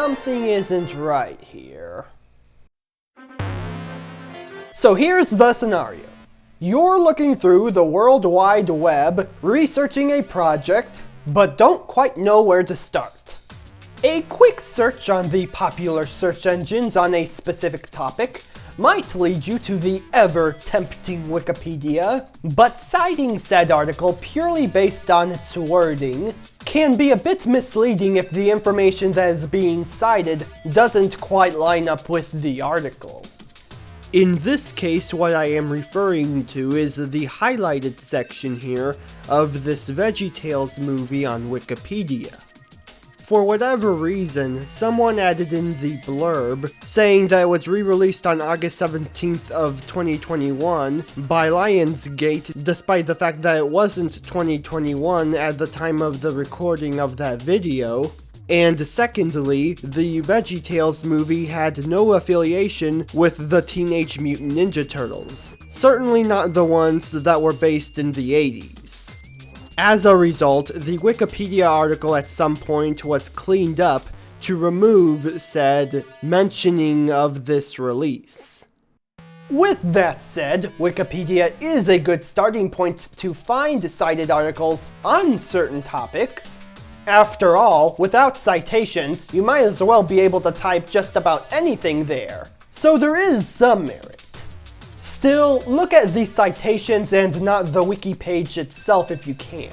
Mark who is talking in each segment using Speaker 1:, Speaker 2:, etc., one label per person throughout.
Speaker 1: something isn't right here. So here's the scenario. You're looking through the World Wide Web, researching a project, but don't quite know where to start. A quick search on the popular search engines on a specific topic might lead you to the ever-tempting Wikipedia, but citing said article purely based on its wording can be a bit misleading if the information that is being cited doesn't quite line up with the article. In this case, what I am referring to is the highlighted section here of this VeggieTales movie on Wikipedia. For whatever reason, someone added in the blurb saying that it was re-released on August 17th of 2021 by Lionsgate, despite the fact that it wasn't 2021 at the time of the recording of that video. And secondly, the VeggieTales movie had no affiliation with the Teenage Mutant Ninja Turtles, certainly not the ones that were based in the 80s. As a result, the Wikipedia article at some point was cleaned up to remove said mentioning of this release. With that said, Wikipedia is a good starting point to find cited articles on certain topics. After all, without citations, you might as well be able to type just about anything there, so there is some merit. Still, look at the citations and not the wiki page itself if you can.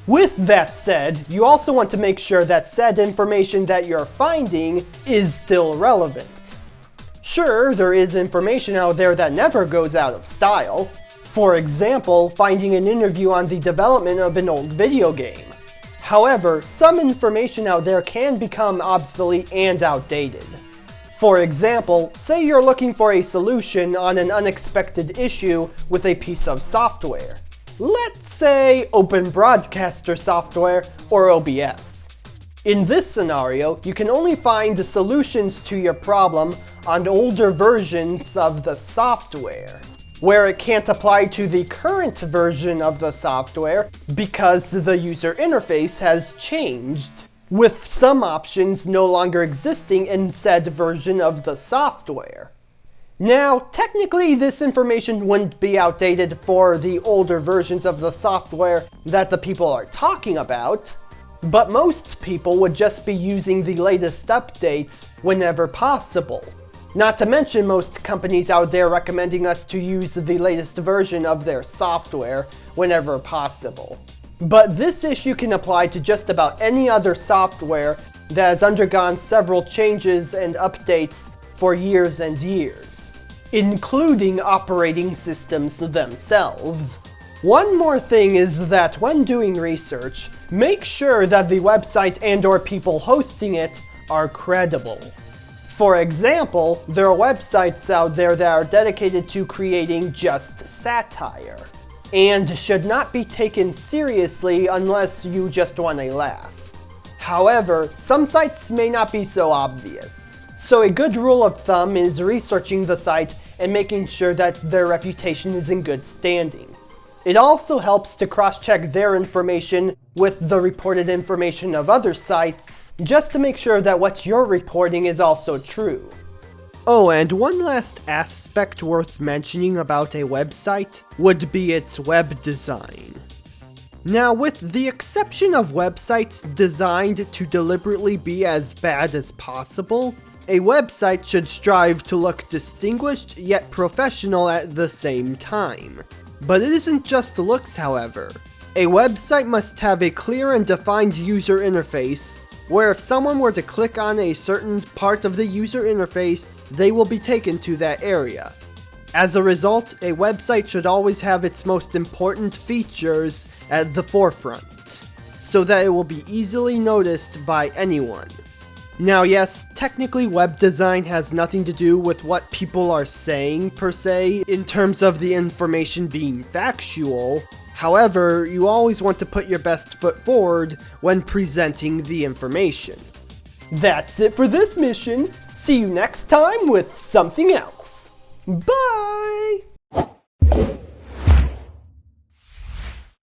Speaker 1: With that said, you also want to make sure that said information that you're finding is still relevant. Sure, there is information out there that never goes out of style. For example, finding an interview on the development of an old video game. However, some information out there can become obsolete and outdated. For example, say you're looking for a solution on an unexpected issue with a piece of software. Let's say Open Broadcaster software, or OBS. In this scenario, you can only find solutions to your problem on older versions of the software, where it can't apply to the current version of the software because the user interface has changed, with some options no longer existing in said version of the software. Now, technically this information wouldn't be outdated for the older versions of the software that the people are talking about, but most people would just be using the latest updates whenever possible. Not to mention most companies out there recommending us to use the latest version of their software whenever possible. But this issue can apply to just about any other software that has undergone several changes and updates for years and years, including operating systems themselves. One more thing is that when doing research, make sure that the website and/or people hosting it are credible. For example, there are websites out there that are dedicated to creating just satire, and should not be taken seriously unless you just want a laugh. However, some sites may not be so obvious, so a good rule of thumb is researching the site and making sure that their reputation is in good standing. It also helps to cross-check their information with the reported information of other sites, just to make sure that what you're reporting is also true. Oh, and one last aspect worth mentioning about a website would be its web design. Now, with the exception of websites designed to deliberately be as bad as possible, a website should strive to look distinguished yet professional at the same time. But it isn't just looks, however. A website must have a clear and defined user interface, where if someone were to click on a certain part of the user interface, they will be taken to that area. As a result, a website should always have its most important features at the forefront, so that it will be easily noticed by anyone. Now yes, technically web design has nothing to do with what people are saying per se, in terms of the information being factual. However, you always want to put your best foot forward when presenting the information. That's it for this mission. See you next time with something else. Bye!